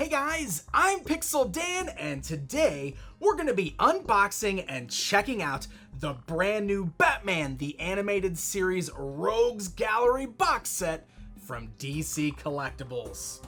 Hey guys, I'm Pixel Dan, and today we're going to be unboxing and checking out the brand new Batman the Animated Series Rogues Gallery box set from DC Collectibles.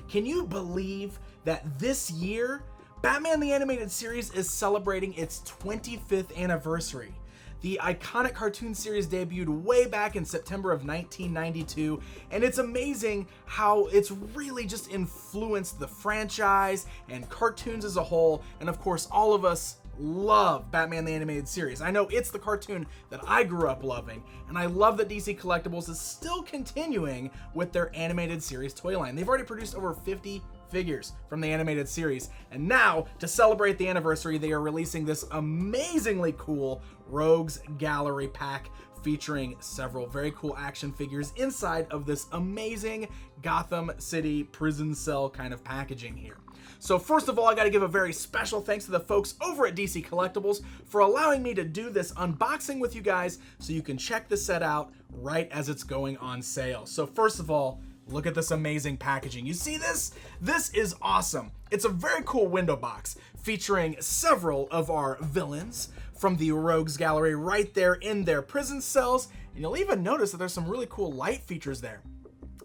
Can you believe that this year, Batman the Animated Series is celebrating its 25th anniversary? The iconic cartoon series debuted way back in September of 1992, and it's amazing how it's really just influenced the franchise and cartoons as a whole, and of course all of us love Batman the Animated Series. I know it's the cartoon that I grew up loving, and I love that DC Collectibles is still continuing with their animated series toy line. They've already produced over 50 figures from the animated series, and now to celebrate the anniversary they are releasing this amazingly cool Rogues Gallery pack featuring several very cool action figures inside of this amazing Gotham City prison cell kind of packaging here. So first of all, I got to give a very special thanks to the folks over at DC Collectibles for allowing me to do this unboxing with you guys so you can check the set out right as it's going on sale. So first of all, look at this amazing packaging. You see this? This is awesome. It's a very cool window box featuring several of our villains from the Rogues Gallery right there in their prison cells. And you'll even notice that there's some really cool light features there.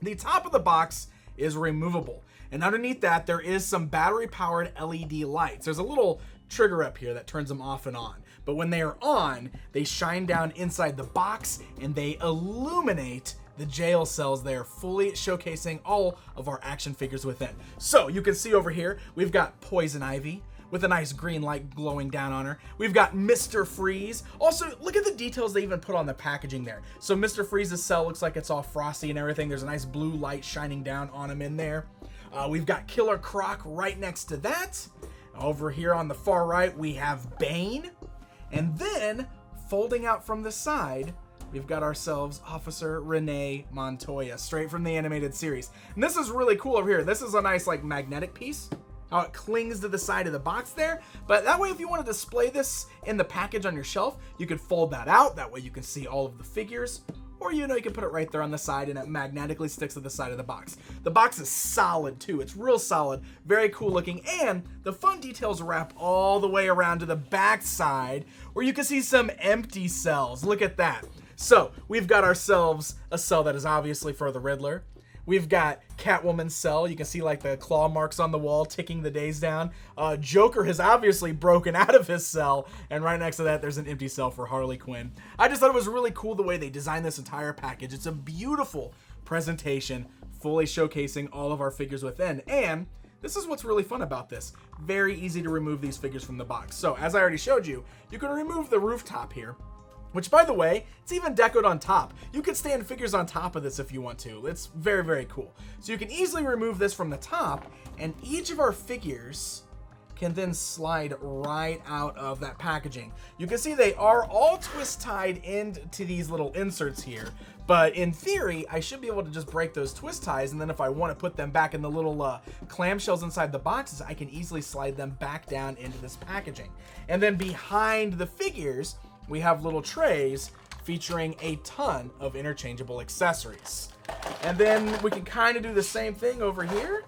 The top of the box is removable, and underneath that there is some battery-powered LED lights. There's a little trigger up here that turns them off and on, but when they are on, they shine down inside the box and they illuminate the jail cells there, fully showcasing all of our action figures within. So you can see over here, we've got Poison Ivy with a nice green light glowing down on her. We've got Mr. Freeze. Also, look at the details they even put on the packaging there. So Mr. Freeze's cell looks like it's all frosty and everything. There's a nice blue light shining down on him in there. We've got Killer Croc right next to that. Over here on the far right, we have Bane. And then, folding out from the side, we've got ourselves Officer Renee Montoya, straight from the animated series. And this is really cool over here. This is a nice like magnetic piece, how it clings to the side of the box there. But that way, if you want to display this in the package on your shelf, you could fold that out. That way you can see all of the figures. Or, you know, you can put it right there on the side and it magnetically sticks to the side of the box. The box is solid too. It's real solid, very cool looking, and the fun details wrap all the way around to the back side where you can see some empty cells. Look at that. So we've got ourselves a cell that is obviously for the Riddler. We've got Catwoman's cell. You can see like the claw marks on the wall ticking the days down. Joker has obviously broken out of his cell, and right next to that there's an empty cell for Harley Quinn. I just thought it was really cool the way they designed this entire package. It's a beautiful presentation, fully showcasing all of our figures within, and this is what's really fun about this. Very easy to remove these figures from the box. So as I already showed you, you can remove the rooftop here, which, by the way, it's even decoed on top. You could stand figures on top of this if you want to. It's very, very cool. So you can easily remove this from the top, and each of our figures can then slide right out of that packaging. You can see they are all twist tied into these little inserts here, but in theory, I should be able to just break those twist ties, and then if I want to put them back in the little clamshells inside the boxes, I can easily slide them back down into this packaging. And then behind the figures, we have little trays featuring a ton of interchangeable accessories. And then we can kind of do the same thing over here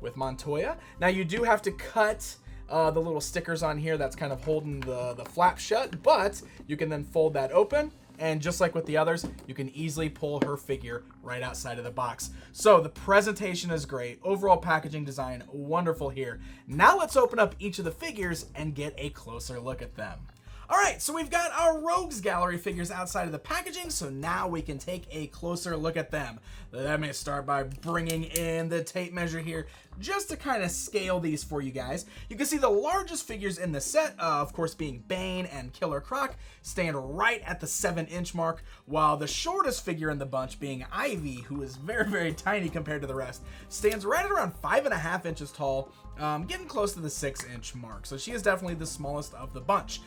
with Montoya. Now you do have to cut the little stickers on here that's kind of holding the flap shut, but you can then fold that open, and just like with the others, you can easily pull her figure right outside of the box. So the presentation is great. Overall packaging design, wonderful here. Now let's open up each of the figures and get a closer look at them. Alright, so we've got our Rogues Gallery figures outside of the packaging, so now we can take a closer look at them. Let me start by bringing in the tape measure here, just to kind of scale these for you guys. You can see the largest figures in the set, of course being Bane and Killer Croc, stand right at the 7-inch mark, while the shortest figure in the bunch, being Ivy, who is very, very tiny compared to the rest, stands right at around 5.5 inches tall, getting close to the 6-inch mark. So she is definitely the smallest of the bunch.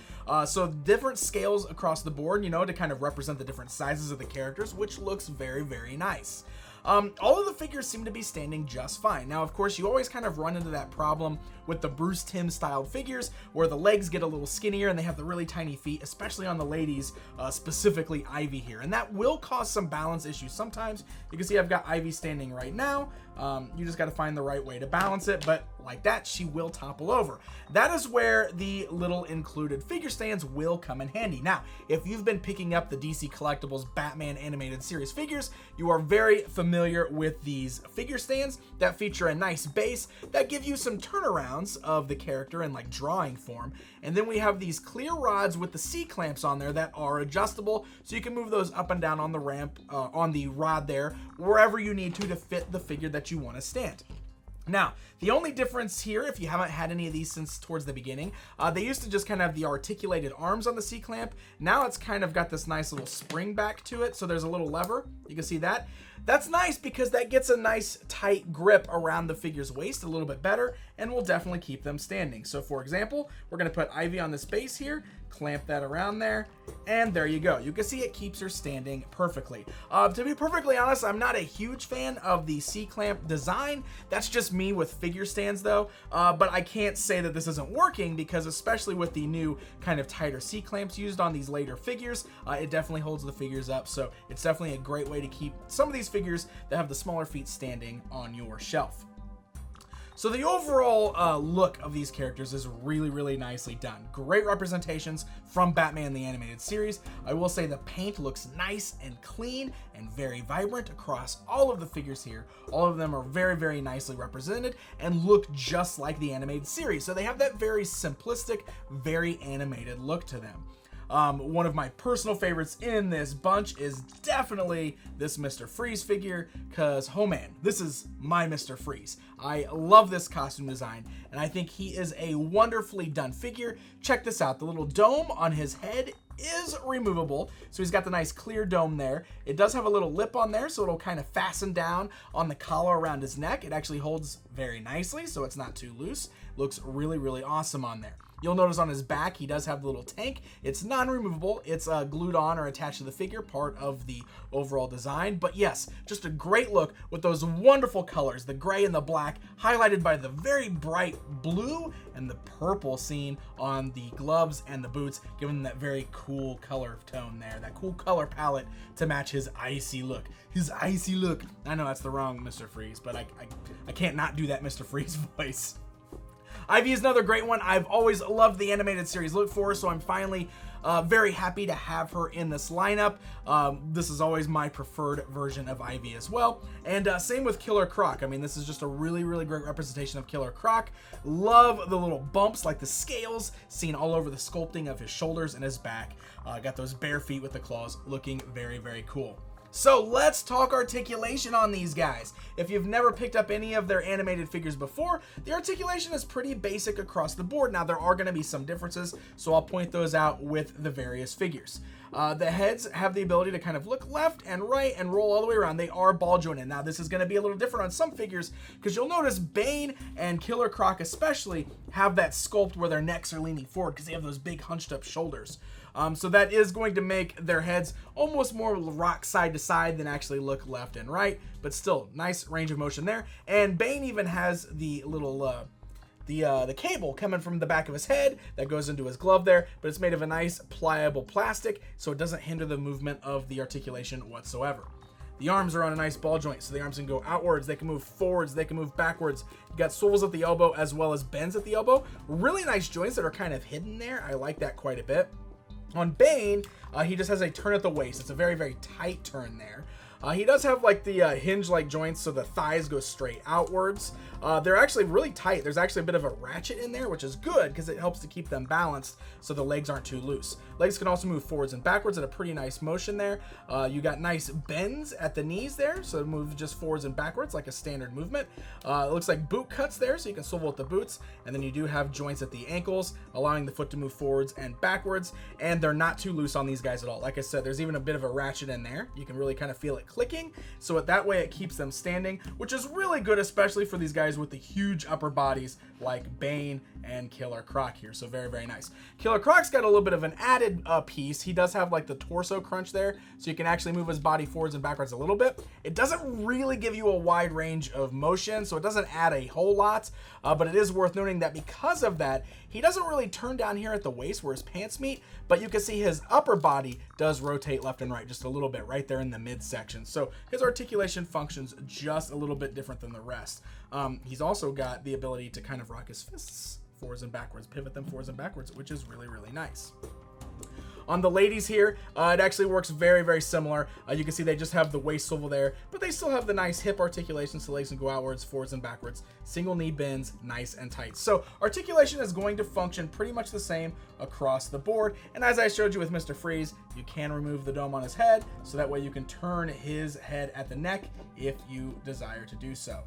So different scales across the board, you know, to kind of represent the different sizes of the characters, which looks very, very nice. All of the figures seem to be standing just fine. Now, of course, you always kind of run into that problem with the Bruce Timm styled figures where the legs get a little skinnier and they have the really tiny feet, especially on the ladies, specifically Ivy here. And that will cause some balance issues sometimes. You can see I've got Ivy standing right now. You just got to find the right way to balance it, but like that, she will topple over. That is where the little included figure stands will come in handy. Now, if you've been picking up the DC Collectibles Batman animated series figures, you are very familiar with these figure stands that feature a nice base that give you some turnarounds of the character in like drawing form. And then we have these clear rods with the C-clamps on there that are adjustable, so you can move those up and down on the ramp, on the rod there, wherever you need to fit the figure that you want to stand. Now, the only difference here, if you haven't had any of these since towards the beginning, they used to just kind of have the articulated arms on the C-clamp. Now it's kind of got this nice little spring back to it, so there's a little lever. You can see that. That's nice because that gets a nice tight grip around the figure's waist a little bit better and will definitely keep them standing. So for example, we're going to put Ivy on this base here, clamp that around there, and there you go. You can see it keeps her standing perfectly. To be perfectly honest, I'm not a huge fan of the C-clamp design. That's just me with figure stands though, but I can't say that this isn't working because especially with the new kind of tighter C-clamps used on these later figures, it definitely holds the figures up. So it's definitely a great way to keep some of these figures that have the smaller feet standing on your shelf. So the overall look of these characters is really, really nicely done. Great representations from Batman the Animated Series. I will say the paint looks nice and clean and very vibrant across all of the figures here. All of them are very, very nicely represented and look just like the animated series. So they have that very simplistic, very animated look to them. One of my personal favorites in this bunch is definitely this Mr. Freeze figure, because, oh man, this is my Mr. Freeze. I love this costume design, and I think he is a wonderfully done figure. Check this out. The little dome on his head is removable, so he's got the nice clear dome there. It does have a little lip on there, so it'll kind of fasten down on the collar around his neck. It actually holds very nicely, so it's not too loose. Looks really, really awesome on there. You'll notice on his back, he does have the little tank. It's non-removable. It's glued on or attached to the figure, part of the overall design. But yes, just a great look with those wonderful colors, the gray and the black, highlighted by the very bright blue and the purple seen on the gloves and the boots, giving them that very cool color tone there, that cool color palette to match his icy look. His icy look. I know that's the wrong Mr. Freeze, but I can't not do that Mr. Freeze voice. Ivy is another great one. I've always loved the animated series look for her, so I'm finally very happy to have her in this lineup. This is always my preferred version of Ivy as well. And same with Killer Croc. I mean, this is just a really, really great representation of Killer Croc. Love the little bumps, like the scales, seen all over the sculpting of his shoulders and his back. Got those bare feet with the claws, looking very, very cool. So let's talk articulation on these guys. If you've never picked up any of their animated figures before, the articulation is pretty basic across the board. Now, there are going to be some differences, so I'll point those out with the various figures. The heads have the ability to kind of look left and right and roll all the way around. They are ball jointed. Now, this is going to be a little different on some figures because you'll notice Bane and Killer Croc especially have that sculpt where their necks are leaning forward because they have those big hunched up shoulders. So that is going to make their heads almost more rock side to side than actually look left and right, but still nice range of motion there. And Bane even has the little the cable coming from the back of his head that goes into his glove there, but it's made of a nice pliable plastic, so it doesn't hinder the movement of the articulation whatsoever. The arms are on a nice ball joint, so the arms can go outwards, they can move forwards, they can move backwards. You got swivels at the elbow as well as bends at the elbow. Really nice joints that are kind of hidden there. I like that quite a bit. On Bane, he just has a turn at the waist. It's a very, very tight turn there. He does have like the hinge-like joints, so the thighs go straight outwards. They're actually really tight. There's actually a bit of a ratchet in there, which is good because it helps to keep them balanced so the legs aren't too loose. Legs can also move forwards and backwards at a pretty nice motion there. You got nice bends at the knees there, so it moves just forwards and backwards like a standard movement. It looks like boot cuts there, so you can swivel at the boots, and then you do have joints at the ankles, allowing the foot to move forwards and backwards, and they're not too loose on these guys at all. Like I said, there's even a bit of a ratchet in there. You can really kind of feel it clicking, so that way it keeps them standing, which is really good, especially for these guys with the huge upper bodies like Bane and Killer Croc here. So very, very nice. Killer Croc's got a little bit of an added piece. He does have like the torso crunch there, so you can actually move his body forwards and backwards a little bit. It doesn't really give you a wide range of motion, so it doesn't add a whole lot, but it is worth noting that because of that, he doesn't really turn down here at the waist where his pants meet, but you can see his upper body does rotate left and right just a little bit right there in the midsection. articulation. So his articulation functions just a little bit different than the rest. He's also got the ability to kind of rock his fists forwards and backwards, pivot them forwards and backwards, which is really, really nice. On the ladies here, it actually works very, very similar. You can see they just have the waist swivel there, but they still have the nice hip articulation, so legs can go outwards, forwards, and backwards. Single knee bends, nice and tight. So articulation is going to function pretty much the same across the board. And as I showed you with Mr. Freeze, you can remove the dome on his head, so that way you can turn his head at the neck if you desire to do so.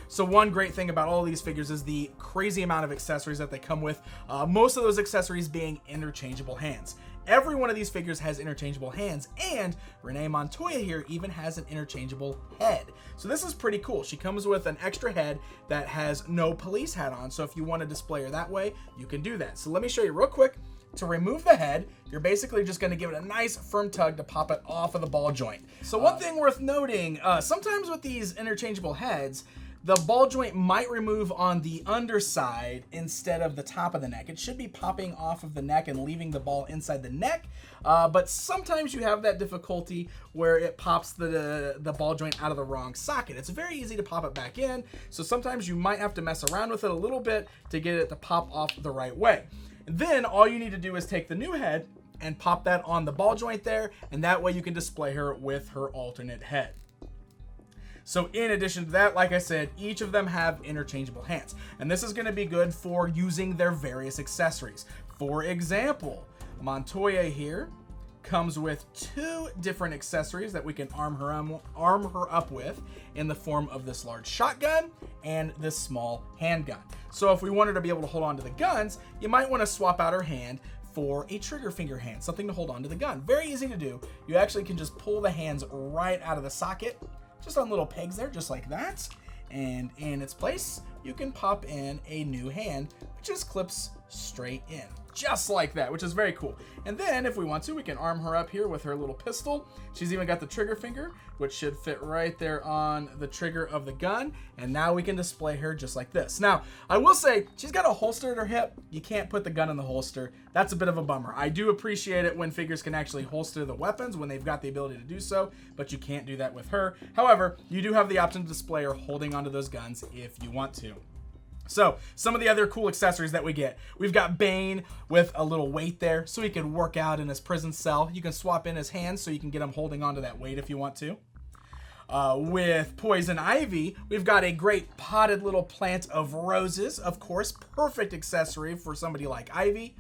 So one great thing about all of these figures is the crazy amount of accessories that they come with, most of those accessories being interchangeable hands. Every one of these figures has interchangeable hands, and Renee Montoya here even has an interchangeable head. So this is pretty cool. She comes with an extra head that has no police hat on, so if you want to display her that way, you can do that. So let me show you real quick. To remove the head, you're basically just going to give it a nice firm tug to pop it off of the ball joint. So one thing worth noting, sometimes with these interchangeable heads, the ball joint might remove on the underside instead of the top of the neck. It should be popping off of the neck and leaving the ball inside the neck, but sometimes you have that difficulty where it pops the ball joint out of the wrong socket. It's very easy to pop it back in, so sometimes you might have to mess around with it a little bit to get it to pop off the right way. And then all you need to do is take the new head and pop that on the ball joint there, and that way you can display her with her alternate head. So in addition to that, like I said, each of them have interchangeable hands, and this is going to be good for using their various accessories. For example, Montoya here comes with 2 different accessories that we can arm her up with in the form of this large shotgun and this small handgun. So if we wanted to be able to hold on to the guns, you might want to swap out her hand for a trigger finger hand, something to hold on to the gun. Very easy to do. You actually can just pull the hands right out of the socket, just on little pegs there, just like that. And in its place, you can pop in a new hand, which just clips straight in, just like that, which is very cool. And then if we want to, we can arm her up here with her little pistol. She's even got the trigger finger, which should fit right there on the trigger of the gun. And now we can display her just like this. Now, I will say, she's got a holster at her hip. You can't put the gun in the holster. That's a bit of a bummer. I do appreciate it when figures can actually holster the weapons when they've got the ability to do so, but you can't do that with her. However, you do have the option to display her holding onto those guns if you want to. So, some of the other cool accessories that we get. We've got Bane with a little weight there, so he can work out in his prison cell. You can swap in his hands so you can get him holding onto that weight if you want to. With Poison Ivy, we've got a great potted little plant of roses. Of course, perfect accessory for somebody like Ivy.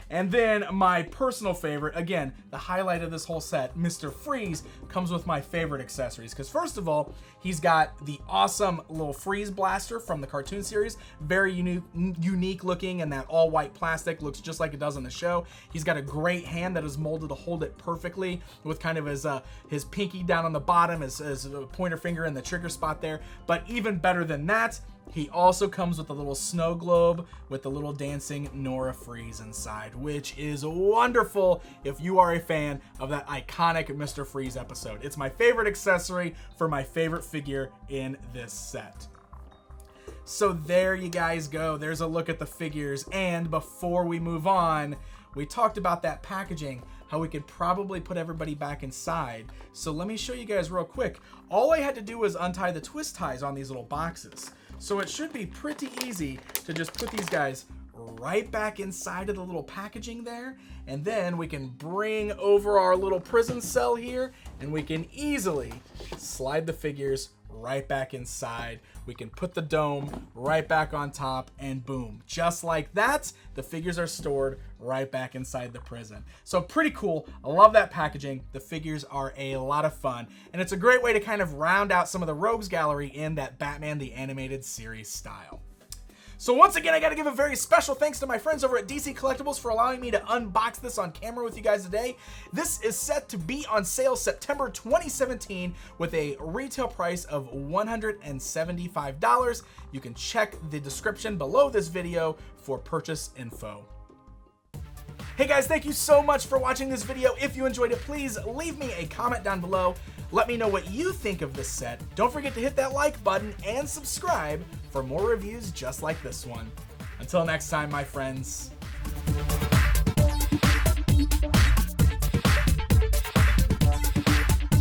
And then my personal favorite, again, the highlight of this whole set, Mr. Freeze, comes with my favorite accessories. Because first of all, he's got the awesome little freeze blaster from the cartoon series. Very unique looking, and that all white plastic looks just like it does in the show. He's got a great hand that is molded to hold it perfectly with kind of his pinky down on the bottom, his pointer finger in the trigger spot there. But even better than that, he also comes with a little snow globe with the little dancing Nora Freeze inside, which is wonderful if you are a fan of that iconic Mr. Freeze episode. It's my favorite accessory for my favorite figure in this set. So there you guys go. There's a look at the figures. And before we move on, we talked about that packaging, how we could probably put everybody back inside. So let me show you guys real quick. All I had to do was untie the twist ties on these little boxes. So it should be pretty easy to just put these guys right back inside of the little packaging there. And then we can bring over our little prison cell here, and we can easily slide the figures right back inside. We can put the dome right back on top, and boom, just like that, the figures are stored right back inside the prison. So pretty cool. I love that packaging. The figures are a lot of fun, and it's a great way to kind of round out some of the Rogues Gallery in that Batman the Animated Series style. So once again, I got to give a very special thanks to my friends over at DC Collectibles for allowing me to unbox this on camera with you guys today. This is set to be on sale September 2017 with a retail price of $175. You can check the description below this video for purchase info. Hey guys, thank you so much for watching this video. If you enjoyed it, please leave me a comment down below. Let me know what you think of this set. Don't forget to hit that like button and subscribe for more reviews just like this one. Until next time, my friends.